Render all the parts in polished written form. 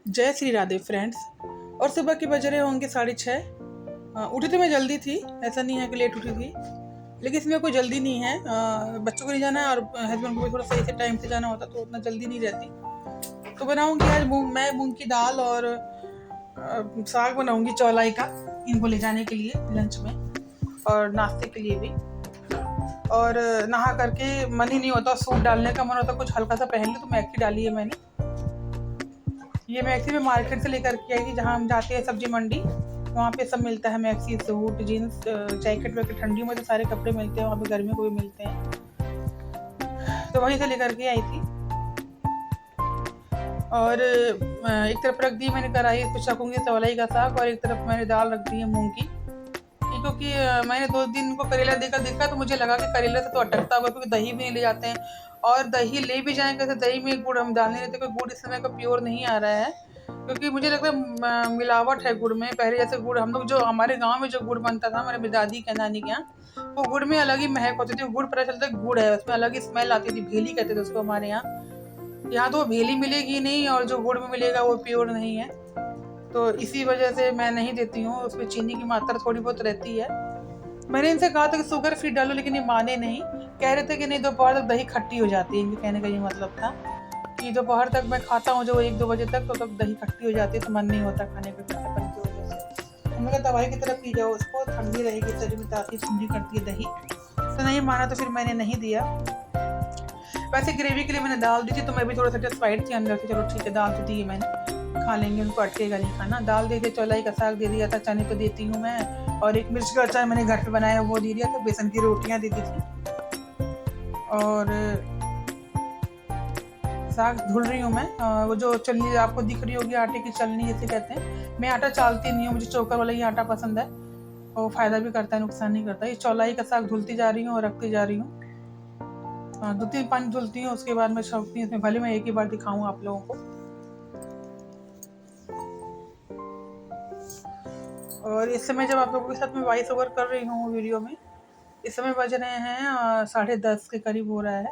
जय श्री राधे फ्रेंड्स। और सुबह के बज रहे होंगे 6:30। उठी तो मैं जल्दी थी, ऐसा नहीं है कि लेट उठी थी, लेकिन इसमें कोई जल्दी नहीं है। बच्चों को नहीं जाना है और हस्बैंड को भी थोड़ा सही से टाइम से जाना होता तो उतना जल्दी नहीं रहती। तो बनाऊंगी आज मूंग की दाल और साग बनाऊंगी चौलाई का, इनको ले जाने के लिए लंच में और नाश्ते के लिए भी। और नहा करके मन ही नहीं होता सूट डालने का, मन होता कुछ हल्का सा पहन लो, तो मैक्सी डाली है मैंने। ये मैक्सी में मार्केट से लेकर के आई थी, जहाँ हम जाते हैं सब्जी मंडी, वहाँ पे सब मिलता है, मैक्सी, सूट, जीन्स, जैकेट वैकेट। ठंडियों में तो सारे कपड़े मिलते हैं, वहाँ पे गर्मियों को भी मिलते हैं, तो वहीं से लेकर के आई थी। और एक तरफ रख दी मैंने कढ़ाई, इसको छकूंगी चौलाई का साग, और एक तरफ मैंने दाल रख दी है मूंग की, क्योंकि मैंने 2 दिन को करेला देखा तो मुझे लगा कि करेला से तो अटकता होगा, क्योंकि दही भी नहीं ले जाते हैं, और दही ले भी जाएँ कैसे, दही में गुड़ हम डाल नहीं रहते, कोई गुड़ इस समय का प्योर नहीं आ रहा है, क्योंकि मुझे लगता है मिलावट है गुड़ में। पहले जैसे गुड़ हम लोग, जो हमारे गांव में जो गुड़ बनता था हमारे दादी के नानी के यहाँ, वो गुड़ में अलग ही महक होती थी, गुड़ पता चलता है गुड़ है, उसमें अलग ही स्मेल आती थी, भेली कहते थे उसको हमारे यहाँ। यहाँ तो वो भेली मिलेगी नहीं, और जो गुड़ में मिलेगा वो प्योर नहीं है, तो इसी वजह से मैं नहीं देती हूँ, उसमें चीनी की मात्रा थोड़ी बहुत रहती है। मैंने इनसे कहा था कि शुगर फ्री डालो, लेकिन ये माने नहीं, कह रहे थे कि नहीं दोपहर तक दही खट्टी हो जाती है, इनके कहने का ये मतलब था कि दोपहर तक मैं खाता हूँ जो 1-2 बजे तक, तो तब दही खट्टी हो जाती है, तो मन नहीं होता खाने का खट्टापन की वजह से। हमने कहा दवाई की तरफ पी जाओ, उसको ठंडी रहेगी, शरीर में ताकि ठंडी करती है दही, तो नहीं माना, तो फिर मैंने नहीं दिया। वैसे ग्रेवी के लिए मैंने दाल दी थी, तो मैं भी थोड़ा सेटिस्फाइड थी अंदर से, चलो ठीक है दाल तो दी है मैंने, खा लेंगे, उनको अटकेगा नहीं खाना। दाल दे दिया, चौलाई का साग दे दिया था, चने तो देती हूँ मैं, और एक मिर्च का अचार मैंने घर पे बनाया वो दे दिया था, बेसन की रोटियां दे दी थी, और साग धुल रही हूँ मैं। वो जो चलनी आपको दिख रही होगी, आटे की चलनी जैसे कहते हैं, मैं आटा चालती नहीं हूँ, मुझे चोकर वाला ही आटा पसंद है, वो फायदा भी करता है, नुकसान नहीं करता। ये चौलाई का साग धुलती जा रही हूँ और रखती जा रही हूँ, 2-3 पानी धुलती हूँ, उसके बाद मैं छौंकती हूँ इसमें, भले मैं एक ही बार दिखाऊँ आप लोगों को। और इस समय जब आप लोगों के साथ मैं वॉइस ओवर कर रही हूँ वीडियो में, इस समय बज रहे हैं 10:30 के करीब हो रहा है,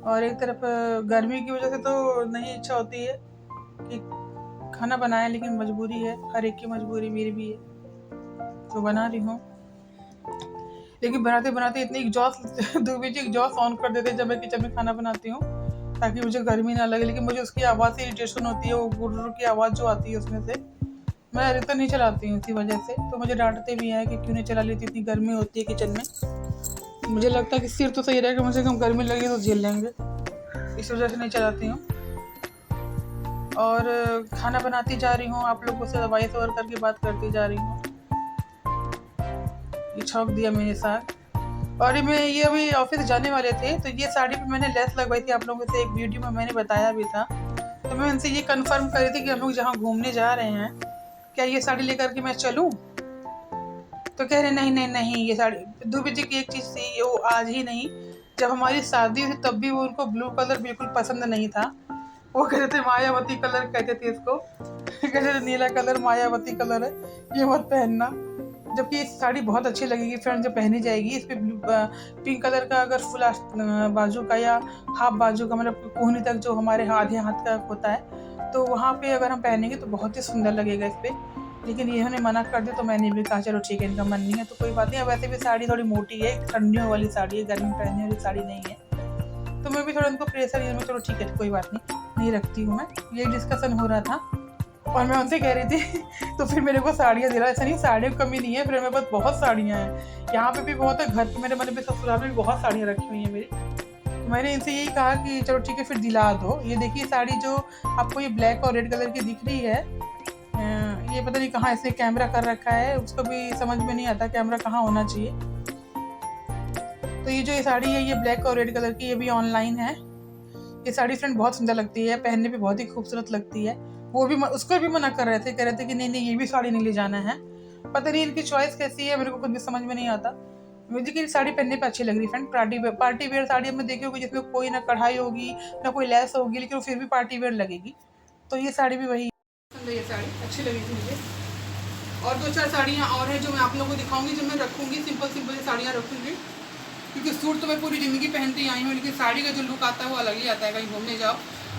और एक तरफ गर्मी की वजह से तो नहीं इच्छा होती है कि खाना बनाए, लेकिन मजबूरी है, हर एक की मजबूरी, मेरी भी है, तो बना रही हूँ। लेकिन बनाते बनाते इतनी एग्जॉस्ट दूबी जी एग्जॉस्ट ऑन कर देते जब मैं किचन में खाना बनाती हूँ, ताकि मुझे गर्मी ना लगे, लेकिन मुझे उसकी आवाज़ से इरिटेशन होती है, वो गुर्र की आवाज़ जो आती है उसमें से, मैं अधिकतर नहीं चलाती हूँ इसी वजह से, तो मुझे डांटते भी हैं कि क्यों नहीं चला लेती, इतनी गर्मी होती है किचन में। मुझे लगता है कि सिर तो सही रहेगा, मुझे कम गर्मी लगी तो झेल लेंगे, इस वजह से नहीं चलाती हूँ। और खाना बनाती जा रही हूँ, आप लोगों से वॉइस ओवर करके बात करती जा रही हूँ। ये छौंक दिया मैंने साग, और ये अभी ऑफिस जाने वाले थे, तो ये साड़ी पे मैंने लेस लगवाई थी, आप लोगों से एक वीडियो में मैंने बताया भी था, तो मैं उनसे ये कंफर्म कर रही थी कि हम लोग जहाँ घूमने जा रहे हैं, क्या ये साड़ी लेकर के मैं चलूँ, तो कह रहे नहीं नहीं नहीं, ये साड़ी। दुबे जी की एक चीज़ थी, वो आज ही नहीं, जब हमारी शादी हुई तब भी वो उनको ब्लू कलर बिल्कुल पसंद नहीं था, वो कहते थे मायावती कलर कहते थे इसको कहते थे नीला कलर मायावती कलर है, ये मत पहनना। जबकि इस साड़ी बहुत अच्छी लगेगी फ्रेंड जब पहनी जाएगी, इस पर पिंक कलर का अगर फुल बाजू का या हाफ बाजू का, मतलब कोहनी तक जो हमारे आधे हाथ का होता है, तो वहाँ पे अगर हम पहनेंगे तो बहुत ही सुंदर लगेगा इस पर। लेकिन इन्होंने मना कर दिया, तो मैंने भी कहा चलो ठीक है, इनका मन नहीं है तो कोई बात नहीं। वैसे भी साड़ी थोड़ी मोटी है, ठंडियों वाली साड़ी है, गर्मी में पहनने वाली साड़ी नहीं है, तो मैं भी थोड़ा उनको प्रेशर में, चलो ठीक है कोई बात नहीं रखती हूँ मैं। ये डिस्कशन हो रहा था और मैं उनसे कह रही थी तो फिर मेरे को साड़ियाँ दे रहा है, ऐसा नहीं साड़ियों की कमी नहीं है, फिर मेरे पास बहुत साड़ियाँ हैं, यहाँ पे भी बहुत है, घर पे मेरे मतलब ससुराल में भी बहुत साड़ियाँ रखी हुई हैं मेरी। तो मैंने इनसे यही कहा कि चलो ठीक है फिर दिला दो। ये देखिए साड़ी जो आपको ये ब्लैक और रेड कलर की दिख रही है, ये पता नहीं कहाँ इसने कैमरा कर रखा है, उसको भी समझ में नहीं आता कैमरा कहाँ होना चाहिए। तो ये साड़ी है, ये ब्लैक और रेड कलर की, ये भी ऑनलाइन है। ये साड़ी फ्रेंड बहुत सुंदर लगती है, पहनने पे बहुत ही खूबसूरत लगती है। वो भी उसको भी मना कर रहे थे, कह रहे थे कि नहीं नहीं ये भी साड़ी नहीं ले जाना है। पता नहीं इनकी चॉइस कैसी है, मेरे को कुछ भी समझ में नहीं आता। मुझे की साड़ी पहनने पे अच्छी लग रही है फ्रेंड, पार्टी वेयर साड़ी में देखी होगी जिसमें कोई ना कढ़ाई होगी ना कोई लेस होगी, लेकिन फिर भी पार्टी वेयर लगेगी। तो ये साड़ी भी वही, ये साड़ी अच्छी लगी थी मुझे। और 2-4 साड़ियाँ और हैं जो मैं आप लोगों को दिखाऊंगी, जो मैं रखूँगी, सिंपल सिंपल साड़ियाँ रखूँगी, क्योंकि सूट तो मैं पूरी ज़िंदगी पहनती आई हूँ, लेकिन साड़ी का जो लुक आता है वो अलग ही आता है। कहीं घूमने जाओ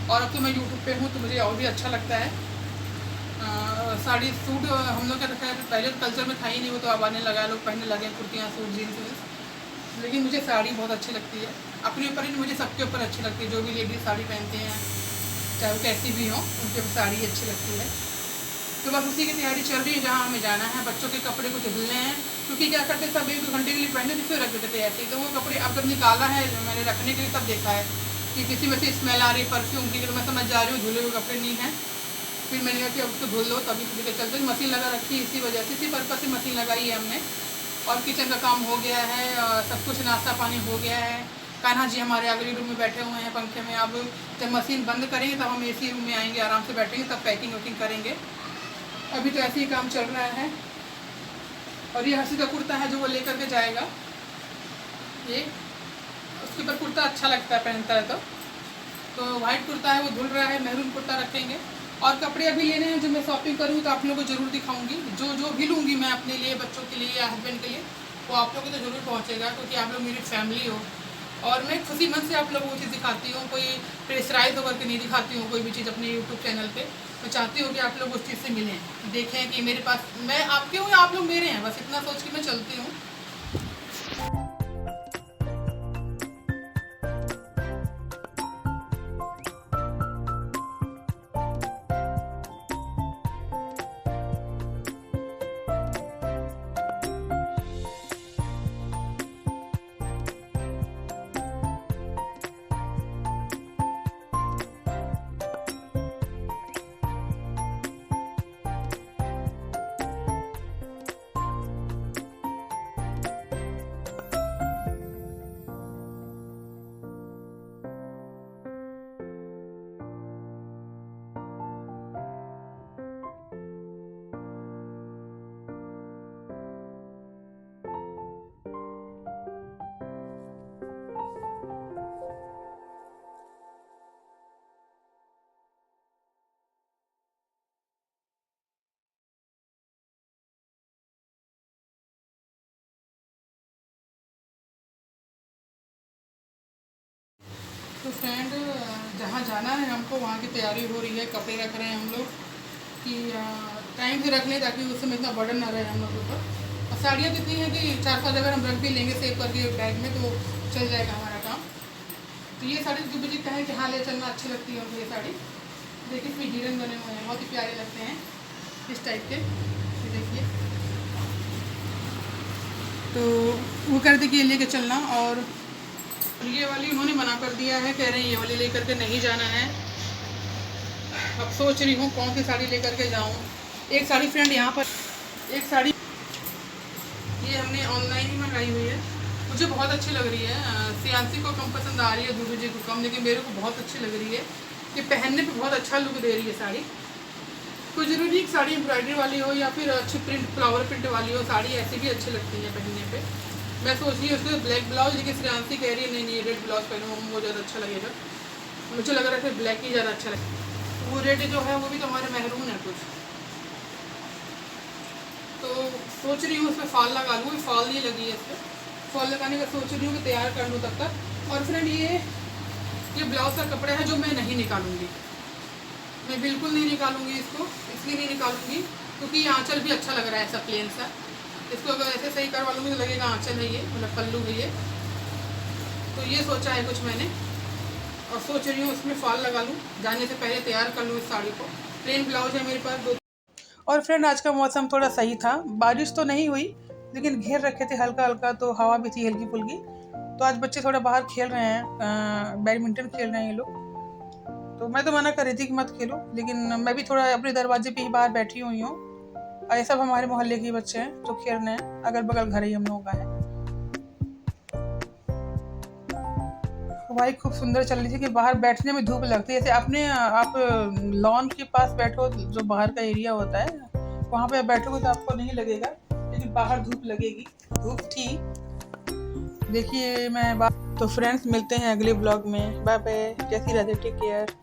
और अब तो मैं यूट्यूब पे हूँ तो मुझे और भी अच्छा लगता है। साड़ी सूट हम लोग का रखा है, पहले तो कल्चर में था ही नहीं, वो तो अब आने लगा, लोग पहनने लगे कुर्तियाँ सूट जीन्स वीन्स। लेकिन मुझे साड़ी बहुत अच्छी लगती है, अपने ऊपर ही मुझे सबके ऊपर अच्छी लगती है। जो भी लेडीज साड़ी पहनते हैं चाहे वो कैसी भी हो, उनके ऊपर साड़ी अच्छी लगती है। तो बस उसी की तैयारी चल रही है, जहाँ हमें जाना है। बच्चों के कपड़े कुछ धुलने हैं, क्योंकि क्या करते सब 1-2 घंटे के लिए पहने जिससे रख देते थे ऐसे ही। तो वो कपड़े अब जब निकाला है मैंने रखने के लिए तब देखा है कि किसी में से स्मेल आ रही परफ्यूम की, तो मैं समझ जा रही हूँ धुले हुए कपड़े नहीं हैं। फिर मैंने कहा कि अब उसको धुल लो, तभी लेकर चलते। मशीन लगा रखी है इसी वजह से, इसी पर्पज़ से मशीन लगाई है हमने। और किचन का काम हो गया है, सब कुछ नाश्ता पानी हो गया है। कान्हा जी हमारे अगले रूम में बैठे हुए हैं पंखे में। अब जब मशीन बंद करेंगे तब हम एसी रूम में आएंगे, आराम से बैठेंगे, तब पैकिंग वैकिंग करेंगे। अभी तो ऐसे ही काम चल रहा है। और ये हंसी का कुर्ता है जो वो लेकर के जाएगा, ये उसके ऊपर कुर्ता अच्छा लगता है पहनता है तो वाइट कुर्ता है वो धुल रहा है, मेहरून कुर्ता रखेंगे। और कपड़े अभी लेने हैं जो मैं शॉपिंग करूँगी तो आप लोगों को ज़रूर दिखाऊंगी। जो भी लूँगी मैं अपने लिए, बच्चों के लिए या हस्बैंड के लिए, वो आप लोगों को तो ज़रूर पहुँचेगा, क्योंकि आप लोग मेरी फैमिली हो। और मैं खुशी मन से आप लोगों को चीज़ दिखाती हूँ, कोई प्रेशराइज होकर के नहीं दिखाती हूँ कोई भी चीज़ अपने यूट्यूब चैनल पे। मैं चाहती हूँ कि आप लोग उस चीज़ से मिलें, देखें कि मेरे पास मैं आपके हूँ या आप लोग मेरे हैं, बस इतना सोच के मैं चलती हूँ। तो फ्रेंड, जहाँ जाना है हमको वहाँ की तैयारी हो रही है। कपड़े रख रहे हैं हम लोग कि टाइम से रख लें, ताकि उस समय इतना बर्डन ना रहे हम लोग के ऊपर। और साड़ियाँ तो इतनी हैं कि 4-5 अगर हम रख भी लेंगे सेव करके बैग में तो चल जाएगा हमारा काम। तो ये साड़ी जो मुझे कहें कि हाँ ले चलना, अच्छी लगती है हमको ये साड़ी। देखिए इसमें हिरन बने हुए हैं, बहुत ही प्यारे लगते हैं इस टाइप के। देखिए तो वो कर दे कि ये लेके चलना। और ये वाली उन्होंने मना कर दिया है, कह रहे हैं ये वाली लेकर के नहीं जाना है। अब सोच रही हूँ कौन सी साड़ी लेकर के जाऊँ। एक साड़ी फ्रेंड यहाँ पर, एक साड़ी ये हमने ऑनलाइन ही मंगाई हुई है, मुझे बहुत अच्छी लग रही है। सियांसी को कम पसंद आ रही है, दूसरे जी को कम, लेकिन मेरे को बहुत अच्छी लग रही है। ये पहनने पे बहुत अच्छा लुक दे रही है साड़ी। कोई ज़रूरी एक साड़ी एम्ब्रॉयडरी वाली हो या फिर अच्छी प्रिंट फ्लावर प्रिंट वाली हो, साड़ी ऐसी भी अच्छी लगती है पहनने पे। मैं सोच रही हूँ उसके ब्लैक ब्लाउज, लेकिन श्रेयांशी कह रही है नहीं नहीं रेड ब्लाउज पहनो, वो ज़्यादा अच्छा लगेगा। मुझे लग रहा है फिर ब्लैक ही ज़्यादा अच्छा लगेगा। वो रेड जो है वो भी तो हमारे मेहरून है कुछ, तो सोच रही हूँ उसमें फॉल लगा लूँ। फॉल नहीं लगी है, इस पर फॉल लगाने का सोच रही हूँ कि तैयार कर लूँ तब तक। और फ्रेंड ये ब्लाउज का कपड़ा है जो मैं नहीं निकालूंगी, मैं बिल्कुल नहीं निकालूंगी इसको। इसलिए नहीं निकालूंगी क्योंकि ये आंचल भी अच्छा लग रहा है ऐसा प्लेन सा। इसको अगर ऐसे सही करवा लूँगी तो लगेगा आंचल है ये, मतलब पल्लू है ये। तो ये सोचा है कुछ मैंने, और सोच रही हूँ उसमें फॉल लगा लूँ, जाने से पहले तैयार कर लूँ इस साड़ी को। प्लेन ब्लाउज है मेरे पास 2। और फ्रेंड आज का मौसम थोड़ा सही था, बारिश तो नहीं हुई लेकिन घेर रखे थे हल्का हल्का, तो हवा भी थी हल्की फुल्की। तो आज बच्चे थोड़ा बाहर खेल रहे हैं, बैडमिंटन खेल रहे हैं ये लोग। तो मैं तो मना कर रही थी कि मत खेलो, लेकिन मैं भी थोड़ा अपने दरवाजे पे ही बाहर बैठी हुई हूँ। और ये सब हमारे मोहल्ले के बच्चे हैं जो खेल रहे हैं, अगल बगल घर ही हम लोगों का है। हवाई खूब सुंदर चल रही थी कि बाहर बैठने में धूप लगती है। जैसे अपने आप लॉन के पास बैठो, जो बाहर का एरिया होता है वहाँ पे बैठोगे तो आपको नहीं लगेगा, लेकिन बाहर धूप लगेगी। धूप थी। देखिए मैं तो फ्रेंड्स मिलते हैं अगले ब्लॉग में। बाय बाय, जय श्री राधे, टेक केयर।